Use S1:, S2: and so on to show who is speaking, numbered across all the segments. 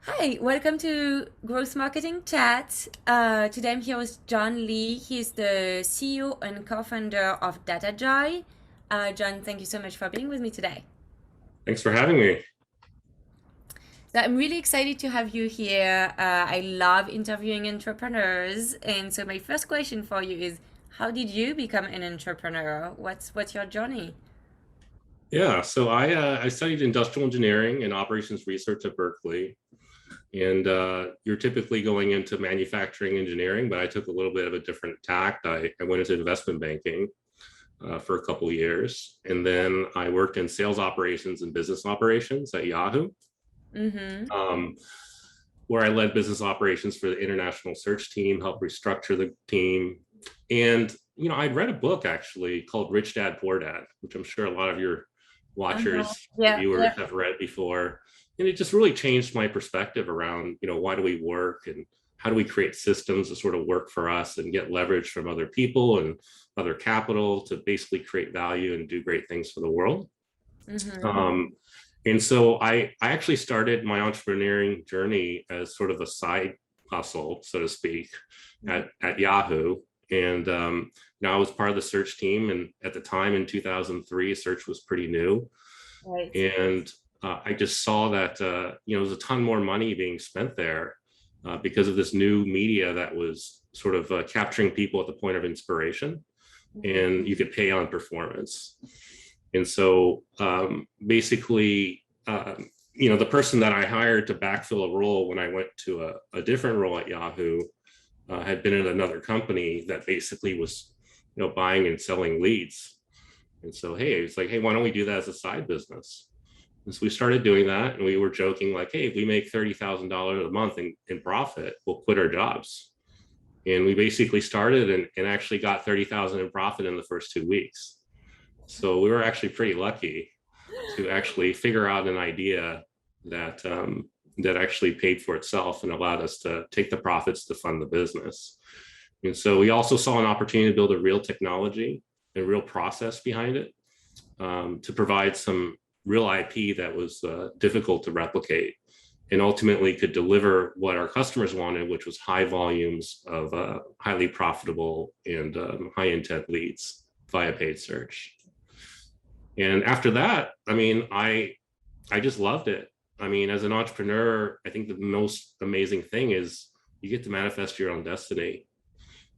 S1: Hi, welcome to Growth Marketing Chat. Today I'm here with John Lee. He's the CEO and co-founder of DataJoy. John, thank you so much for being with me today.
S2: Thanks for having me.
S1: So I'm really excited to have you here. I love interviewing entrepreneurs, and so my first question for you is, how did you become an entrepreneur? What's your journey?
S2: Yeah, so I studied industrial engineering and operations research at Berkeley, and you're typically going into manufacturing engineering, but I took a little bit of a different tact. I went into investment banking for a couple of years, and then I worked in sales operations and business operations at Yahoo,
S1: Mm-hmm.
S2: um, where I led business operations for the international search team, helped restructure the team, and I'd read a book actually called Rich Dad Poor Dad, which I'm sure a lot of your
S1: Uh-huh.
S2: watchers,
S1: Yeah,
S2: viewers
S1: yeah.
S2: have read before. And it just really changed my perspective around, why do we work and how do we create systems that sort of work for us and get leverage from other people and other capital to basically create value and do great things for the world.
S1: Mm-hmm.
S2: Um, and so I actually started my entrepreneurial journey as sort of a side hustle, so to speak, at Yahoo. And I was part of the search team. And at the time in 2003, search was pretty new.
S1: Right.
S2: And I just saw that, there's a ton more money being spent there because of this new media that was sort of capturing people at the point of inspiration.
S1: Mm-hmm.
S2: And you could pay on performance. And so basically, the person that I hired to backfill a role when I went to a different role at Yahoo had been in another company that basically was, buying and selling leads. And so, hey, it's like, hey, why don't we do that as a side business? And so we started doing that, and we were joking like, hey, if we make $30,000 a month in profit, we'll quit our jobs. And we basically started and actually got 30,000 in profit in the first 2 weeks. So we were actually pretty lucky to actually figure out an idea that actually paid for itself and allowed us to take the profits to fund the business. And so we also saw an opportunity to build a real technology and real process behind it to provide some real IP that was difficult to replicate and ultimately could deliver what our customers wanted, which was high volumes of highly profitable and high intent leads via paid search. And after that, I just loved it. I mean, as an entrepreneur, I think the most amazing thing is you get to manifest your own destiny.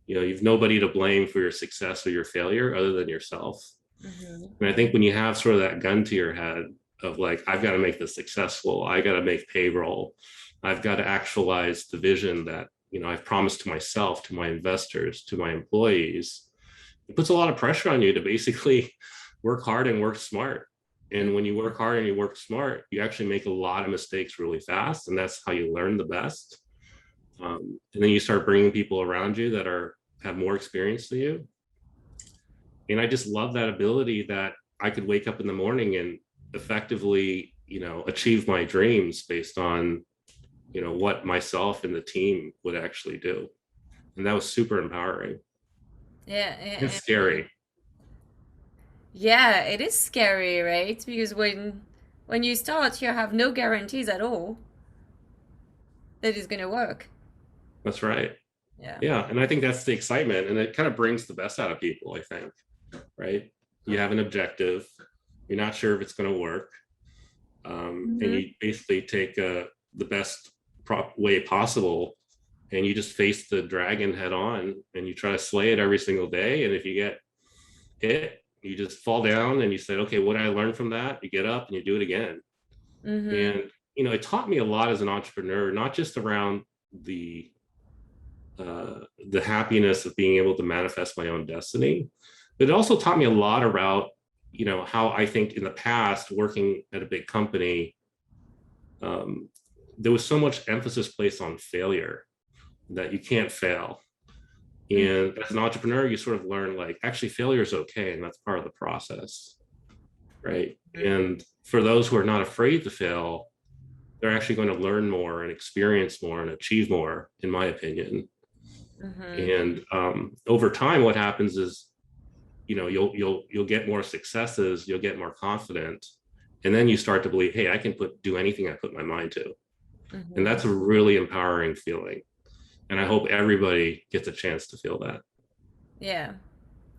S2: You've nobody to blame for your success or your failure other than yourself.
S1: Mm-hmm.
S2: And I think when you have sort of that gun to your head of like, I've got to make this successful, I got to make payroll, I've got to actualize the vision that, I've promised to myself, to my investors, to my employees, it puts a lot of pressure on you to basically work hard and work smart. And when you work hard and you work smart, you actually make a lot of mistakes really fast. And that's how you learn the best. And then you start bringing people around you that have more experience than you. And I just love that ability that I could wake up in the morning and effectively, achieve my dreams based on, what myself and the team would actually do. And that was super empowering
S1: Yeah,
S2: and
S1: yeah, yeah.
S2: scary.
S1: Yeah, it is scary, right? Because when you start, you have no guarantees at all that it's gonna work.
S2: That's right.
S1: Yeah.
S2: Yeah. And I think that's the excitement. And it kind of brings the best out of people, I think, right? You have an objective, you're not sure if it's going to work. And
S1: Hmm.
S2: you basically take the best way possible and you just face the dragon head on and you try to slay it every single day. And if you get hit, you just fall down and you say, okay, what did I learn from that? You get up and you do it again.
S1: Hmm.
S2: And, it taught me a lot as an entrepreneur, not just around the the happiness of being able to manifest my own destiny. But it also taught me a lot about, how I think in the past working at a big company, um, there was so much emphasis placed on failure that you can't fail. And as an entrepreneur, you sort of learn like actually failure is okay, and that's part of the process, right? And for those who are not afraid to fail, they're actually going to learn more and experience more and achieve more, in my opinion.
S1: Hmm.
S2: And over time, what happens is, you'll get more successes, you'll get more confident, and then you start to believe, hey, I can do anything I put my mind to. And
S1: Mm-hmm.
S2: that's a really empowering feeling. And I hope everybody gets a chance to feel that.
S1: Yeah.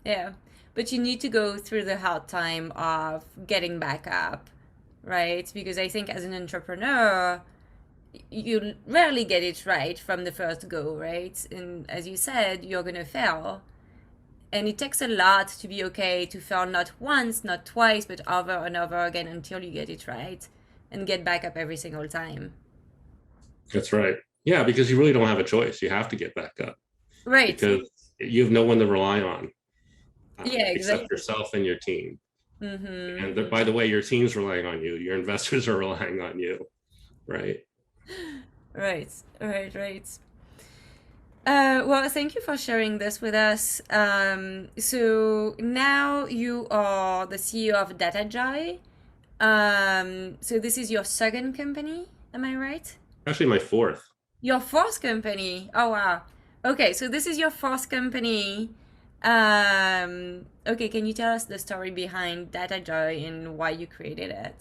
S1: Yeah. But you need to go through the hard time of getting back up, right? Because I think as an entrepreneur, you rarely get it right from the first go, right? And as you said, you're going to fail. And it takes a lot to be okay to fail not once, not twice, but over and over again until you get it right and get back up every single time.
S2: That's right. Yeah, because you really don't have a choice. You have to get back up
S1: Right.
S2: because you have no one to rely on
S1: Yeah,
S2: except
S1: exactly.
S2: yourself and your team. And
S1: Mm-hmm.
S2: by the way, your team's relying on you. Your investors are relying on you, right?
S1: Right, right, right. Well, thank you for sharing this with us. So now you are the CEO of DataJoy. So this is your second company, am I right?
S2: Actually, my fourth.
S1: Your fourth company. Oh wow. Okay, so this is your fourth company. Okay, can you tell us the story behind DataJoy and why you created it?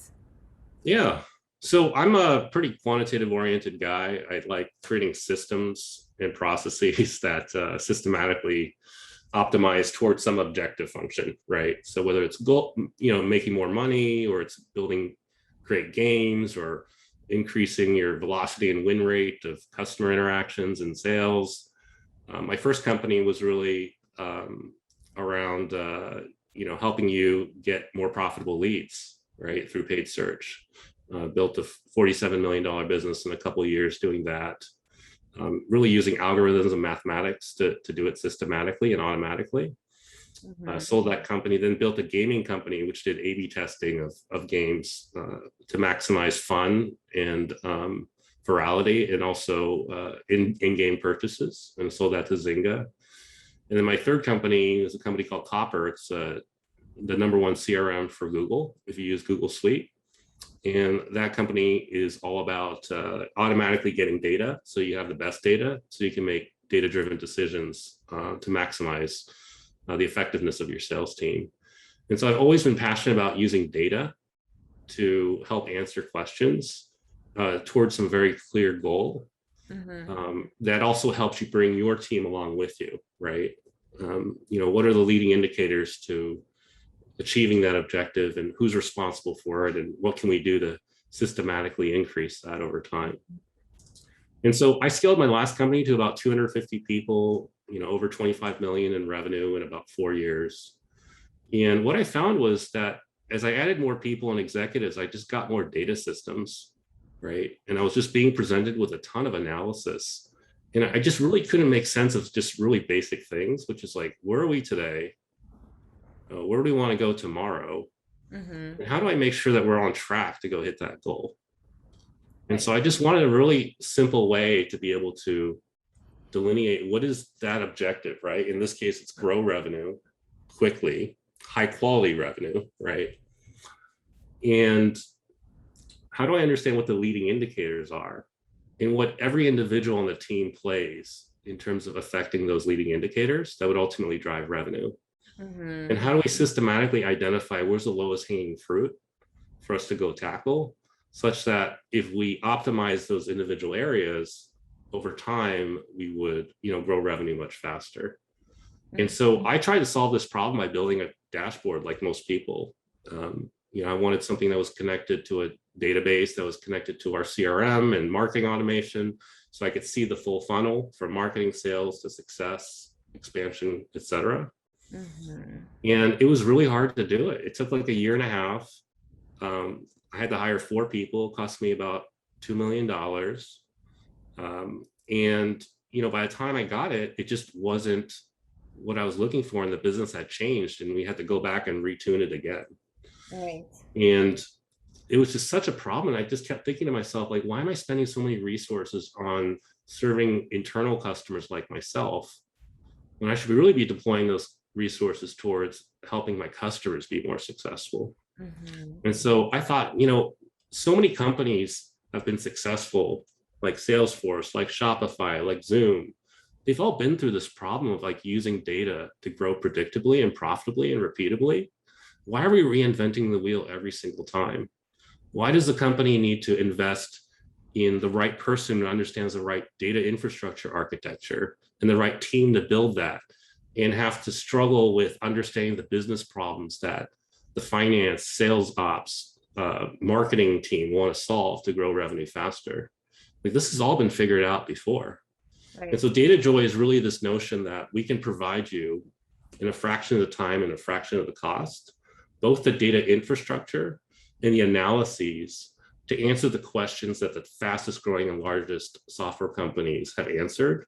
S2: Yeah. So I'm a pretty quantitative oriented guy. I like creating systems and processes that systematically optimize towards some objective function, right? So whether it's goal, making more money, or it's building great games, or increasing your velocity and win rate of customer interactions and sales. My first company was really around helping you get more profitable leads, right, through paid search. Built a $47 million business in a couple of years doing that. Really using algorithms and mathematics to do it systematically and automatically.
S1: Mm-hmm.
S2: Sold that company, then built a gaming company which did A/B testing of games to maximize fun and virality, and also in-game purchases, and sold that to Zynga. And then my third company is a company called Copper. It's the number one CRM for Google if you use Google Suite. And that company is all about automatically getting data. So you have the best data, so you can make data-driven decisions to maximize the effectiveness of your sales team. And so I've always been passionate about using data to help answer questions towards some very clear goal.
S1: Mm-hmm.
S2: That also helps you bring your team along with you, right? What are the leading indicators to achieving that objective, and who's responsible for it, and what can we do to systematically increase that over time? And so I scaled my last company to about 250 people, over 25 million in revenue in about 4 years. And what I found was that as I added more people and executives, I just got more data systems, right? And I was just being presented with a ton of analysis. And I just really couldn't make sense of just really basic things, which is like, where are we today? Where do we want to go tomorrow?
S1: Mm-hmm.
S2: And how do I make sure that we're on track to go hit that goal? And
S1: Right.
S2: so I just wanted a really simple way to be able to delineate what is that objective, right? In this case, it's grow revenue quickly, high quality revenue, right? And how do I understand what the leading indicators are and what every individual on the team plays in terms of affecting those leading indicators that would ultimately drive revenue? And
S1: Mm-hmm.
S2: how do we systematically identify where's the lowest hanging fruit for us to go tackle, such that if we optimize those individual areas over time, we would, grow revenue much faster. And so I tried to solve this problem by building a dashboard like most people. I wanted something that was connected to a database that was connected to our CRM and marketing automation, so I could see the full funnel from marketing, sales to success, expansion, etc.
S1: Mm-hmm.
S2: And it was really hard to do it. It took like a year and a half. I had to hire 4 people. It cost me about $2 million. And by the time I got it, it just wasn't what I was looking for, and the business had changed, and we had to go back and retune it again.
S1: Right.
S2: And it was just such a problem. And I just kept thinking to myself, like, why am I spending so many resources on serving internal customers like myself when I should really be deploying those resources towards helping my customers be more successful?
S1: Mm-hmm.
S2: And so I thought, so many companies have been successful, like Salesforce, like Shopify, like Zoom. They've all been through this problem of like using data to grow predictably and profitably and repeatably. Why are we reinventing the wheel every single time? Why does the company need to invest in the right person who understands the right data infrastructure architecture and the right team to build that, and have to struggle with understanding the business problems that the finance, sales ops, marketing team want to solve to grow revenue faster. Like this has all been figured out before. And
S1: Right.
S2: so Data Joy is really this notion that we can provide you in a fraction of the time and a fraction of the cost, both the data infrastructure and the analyses to answer the questions that the fastest growing and largest software companies have answered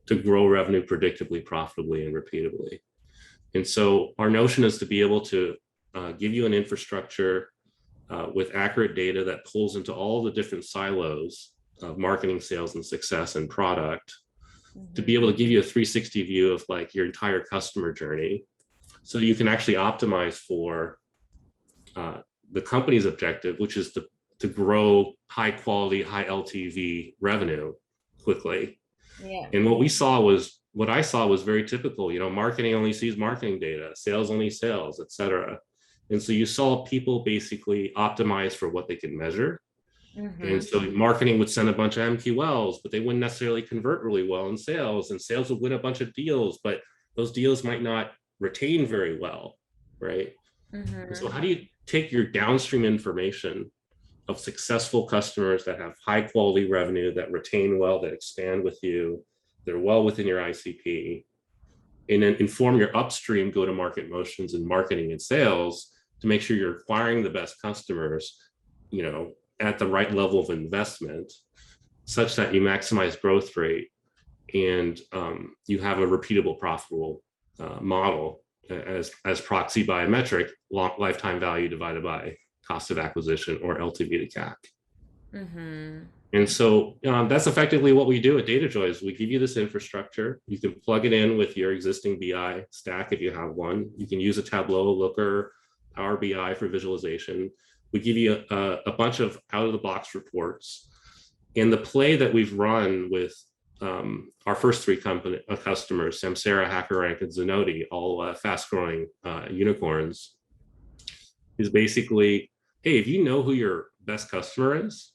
S2: to grow revenue predictably, profitably, and repeatably. And so our notion is to be able to give you an infrastructure with accurate data that pulls into all the different silos of marketing, sales, and success and product, to be
S1: Mm-hmm.
S2: able to give you a 360 view of like your entire customer journey, so you can actually optimize for uh, the company's objective, which is to grow high quality, high LTV revenue quickly.
S1: Yeah.
S2: And what I saw was very typical. You know, marketing only sees marketing data, sales only sales, et cetera. And so you saw people basically optimize for what they can measure. And
S1: Mm-hmm.
S2: so marketing would send a bunch of MQLs, but they wouldn't necessarily convert really well in sales. And sales would win a bunch of deals, but those deals might not retain very well, right? And so
S1: Mm-hmm.
S2: how do you take your downstream information of successful customers that have high quality revenue, that retain well, that expand with you, they're well within your ICP, and then inform your upstream go to market motions in marketing and sales to make sure you're acquiring the best customers, you know, at the right level of investment, such that you maximize growth rate and you have a repeatable, profitable model as proxy by a metric, lifetime value divided by cost of acquisition, or LTV to CAC.
S1: Mm-hmm.
S2: And so that's effectively what we do at DataJoy is we give you this infrastructure. You can plug it in with your existing BI stack if you have one. You can use a Tableau, Looker, Power BI for visualization. We give you a bunch of out-of-the-box reports. And the play that we've run with our first three customers, Samsara, HackerRank, and Zenoti, all fast-growing unicorns, is basically, hey, if you know who your best customer is,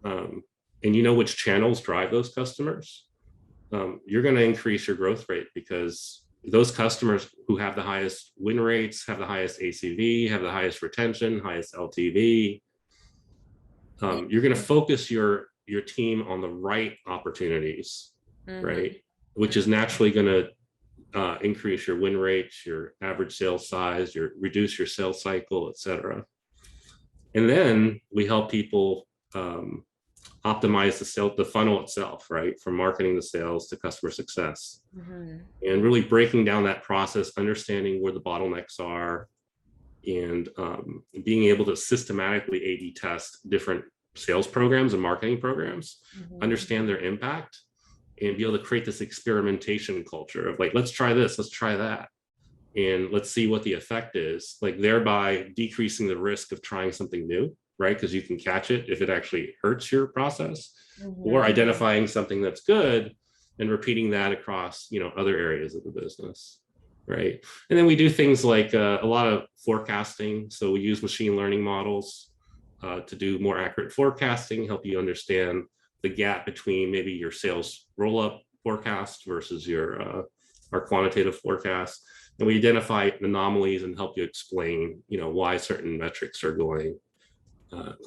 S2: and you know which channels drive those customers, you're going to increase your growth rate, because those customers who have the highest win rates, have the highest ACV, have the highest retention, highest LTV,
S1: Yeah.
S2: you're going to focus your team on the right opportunities,
S1: Mm-hmm.
S2: right? Which is naturally going to increase your win rates, your average sales size, reduce your sales cycle, et cetera. And then we help people optimize the funnel itself, right? From marketing to sales to customer success,
S1: Mm-hmm.
S2: and really breaking down that process, understanding where the bottlenecks are, and being able to systematically A/B test different sales programs and marketing programs,
S1: Mm-hmm.
S2: understand their impact, and be able to create this experimentation culture of like, let's try this, let's try that, and let's see what the effect is, like thereby decreasing the risk of trying something new, right? Because you can catch it if it actually hurts your process, or
S1: Mm-hmm.
S2: identifying something that's good and repeating that across, you know, other areas of the business, right? And then we do things like a lot of forecasting. So we use machine learning models to do more accurate forecasting, help you understand the gap between maybe your sales roll-up forecast versus your our quantitative forecast. And we identify anomalies and help you explain, you know, why certain metrics are going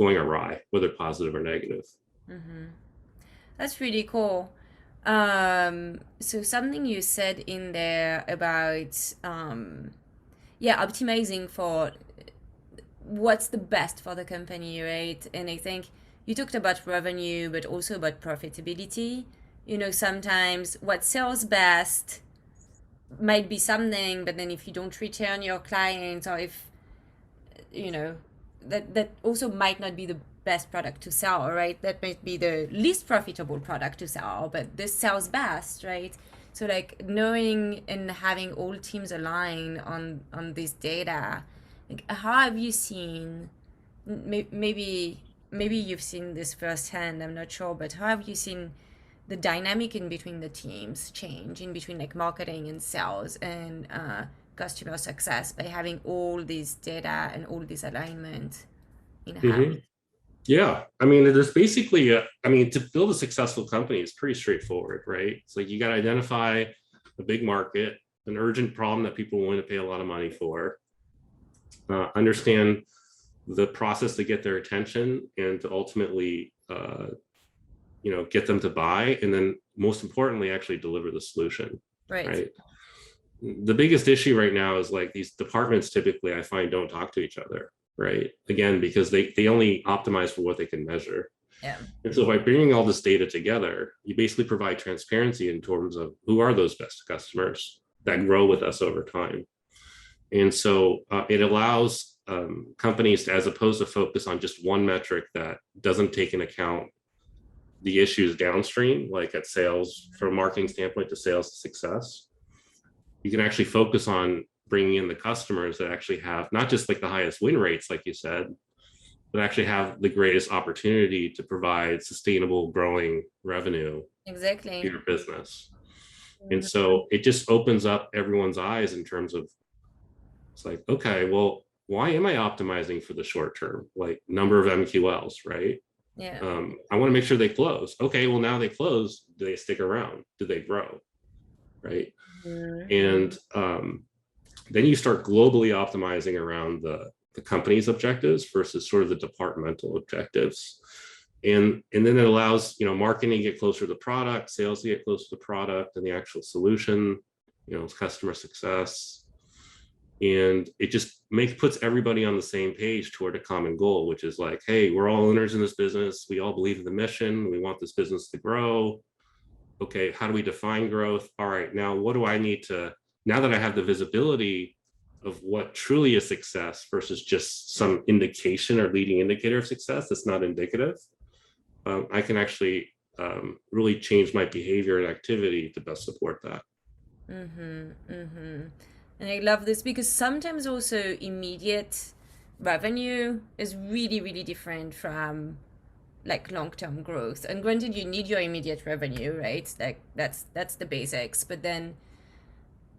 S2: awry, whether positive or negative.
S1: Mm-hmm. That's really cool. So something you said in there about yeah, optimizing for what's the best for the company, right? And I think you talked about revenue, but also about profitability. You know, sometimes what sells best might be something, but then if you don't return your clients, or if you know that also might not be the best product to sell, right? That might be the least profitable product to sell, but this sells best, right? So like knowing and having all teams align on this data, like how have you seen, maybe you've seen this firsthand, I'm not sure, but how have you seen the dynamic in between the teams change in between like marketing and sales and customer success by having all this data and all this alignment in
S2: Mm-hmm.
S1: house?
S2: Yeah, I mean, there's basically, I mean, to build a successful company is pretty straightforward, right? It's like you got to identify a big market, an urgent problem that people want to pay a lot of money for, understand the process to get their attention and to ultimately, get them to buy, and then most importantly, actually deliver the solution,
S1: Right.
S2: right? The biggest issue right now is like these departments typically I find don't talk to each other, right? Again, because they only optimize for what they can measure.
S1: Yeah.
S2: And so by bringing all this data together, you basically provide transparency in terms of who are those best customers that grow with us over time. And so it allows companies to, as opposed to focus on just one metric that doesn't take into account the issues downstream, like at sales, from a marketing standpoint to sales to success, you can actually focus on bringing in the customers that actually have not just like the highest win rates, like you said, but actually have the greatest opportunity to provide sustainable growing revenue to
S1: Exactly.
S2: your business. And
S1: Mhm.
S2: so it just opens up everyone's eyes in terms of, it's like, okay, well, why am I optimizing for the short term? Like number of MQLs, right?
S1: Yeah.
S2: I want to make sure they close. Okay, well, now they close. Do they stick around? Do they grow? Right.
S1: Mhm.
S2: And then you start globally optimizing around the company's objectives versus sort of the departmental objectives. And then it allows, marketing to get closer to the product, sales to get closer to the product and the actual solution, customer success. And it just puts everybody on the same page toward a common goal, which is like, hey, we're all owners in this business. We all believe in the mission. We want this business to grow. Okay, how do we define growth? All right, now what do I need to, now that I have the visibility of what truly is success versus just some indication or leading indicator of success that's not indicative, I can actually really change my behavior and activity to best support that.
S1: Mm-hmm. Mm-hmm. And I love this because sometimes also immediate revenue is really, really different from like long-term growth. And granted, you need your immediate revenue, right? Like that's the basics. But then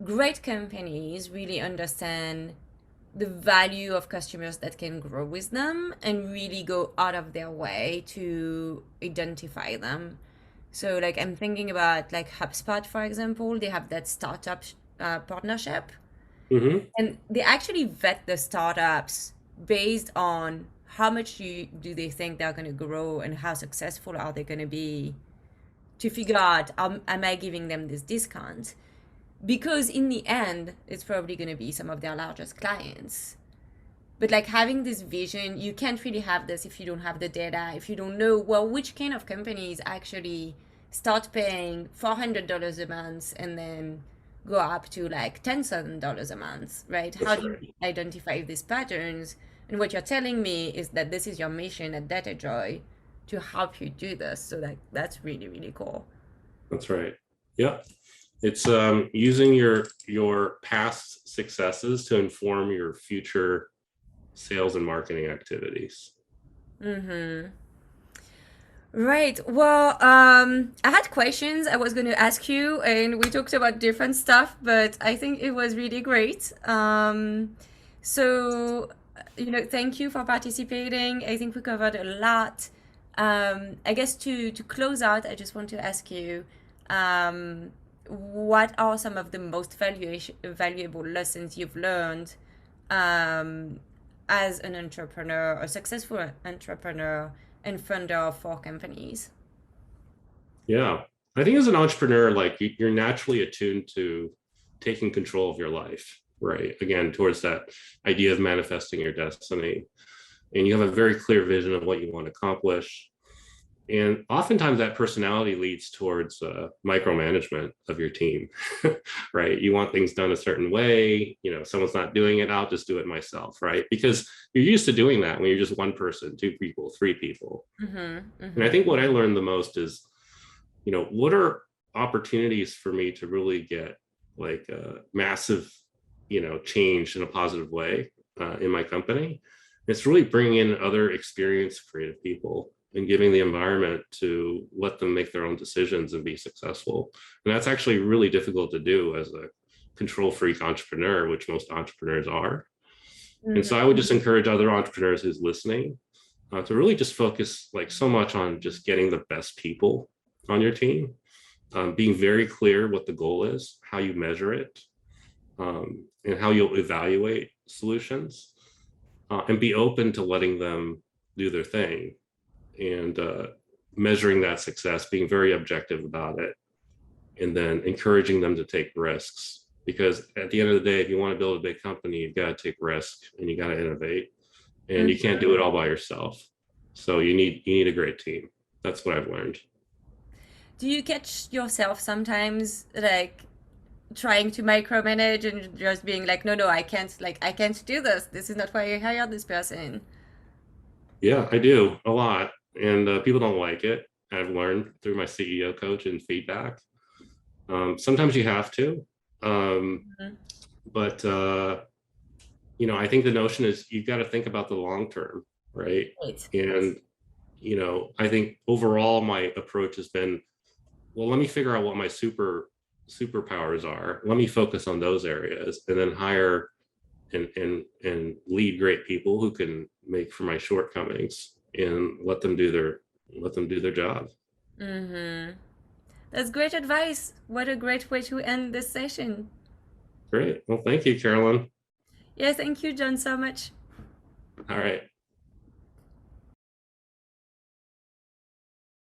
S1: great companies really understand the value of customers that can grow with them and really go out of their way to identify them. So like I'm thinking about like HubSpot, for example, they have that startup partnership,
S2: Mm-hmm.
S1: and they actually vet the startups based on how much do they think they're going to grow and how successful are they going to be, to figure out, am I giving them this discount? Because in the end, it's probably going to be some of their largest clients. But like having this vision, you can't really have this if you don't have the data, if you don't know, well, which kind of companies actually start paying $400 a month and then go up to like $10,000 a month, right? How
S2: That's
S1: do you
S2: right.
S1: identify these patterns? And what you're telling me is that this is your mission at DataJoy to help you do this. So like that's really, really cool.
S2: That's right. Yeah. It's using your past successes to inform your future sales and marketing activities.
S1: Mm-hmm. Right. Well, I had questions I was going to ask you, and we talked about different stuff, but I think it was really great. So, thank you for participating. I think we covered a lot. I guess to close out, I just want to ask you, what are some of the most valuable lessons you've learned um, as an entrepreneur, a successful entrepreneur, and founder of four companies?
S2: Yeah. I think as an entrepreneur, like you're naturally attuned to taking control of your life, right? Again, towards that idea of manifesting your destiny. And you have a very clear vision of what you want to accomplish. And oftentimes that personality leads towards micromanagement of your team, right? You want things done a certain way. Someone's not doing it, I'll just do it myself, right? Because you're used to doing that when you're just one person, two people, three people.
S1: Mm-hmm.
S2: And I
S1: Mm-hmm.
S2: think what I learned the most is, what are opportunities for me to really get like a massive, change in a positive way in my company? It's really bringing in other experienced creative people and giving the environment to let them make their own decisions and be successful. And that's actually really difficult to do as a control freak entrepreneur, which most entrepreneurs are. And so I would just encourage other entrepreneurs who's listening to really just focus like so much on just getting the best people on your team, being very clear what the goal is, how you measure it, and how you'll evaluate solutions, and be open to letting them do their thing and measuring that success, being very objective about it, and then encouraging them to take risks. Because at the end of the day, if you want to build a big company, you've got to take risks and you got to innovate, and you can't do it all by yourself. So you need a great team. That's what I've learned.
S1: Do you catch yourself sometimes like trying to micromanage and just being like, no, no, I can't do this. This is not why I hired this person.
S2: Yeah, I do a lot, and people don't like it. I've learned through my CEO coach and feedback. Sometimes you have to, um,
S1: Mhm.
S2: but I think the notion is you've got to think about the long term, right?
S1: Right.
S2: And I think overall my approach has been, well, let me figure out what my superpowers are. Let me focus on those areas, and then hire and lead great people who can make for my shortcomings and let them do their job.
S1: Mm-hmm. That's great advice. What a great way to end this session.
S2: Great. Well, thank you, Carolyn.
S1: Yeah, thank you, John, so much.
S2: All right.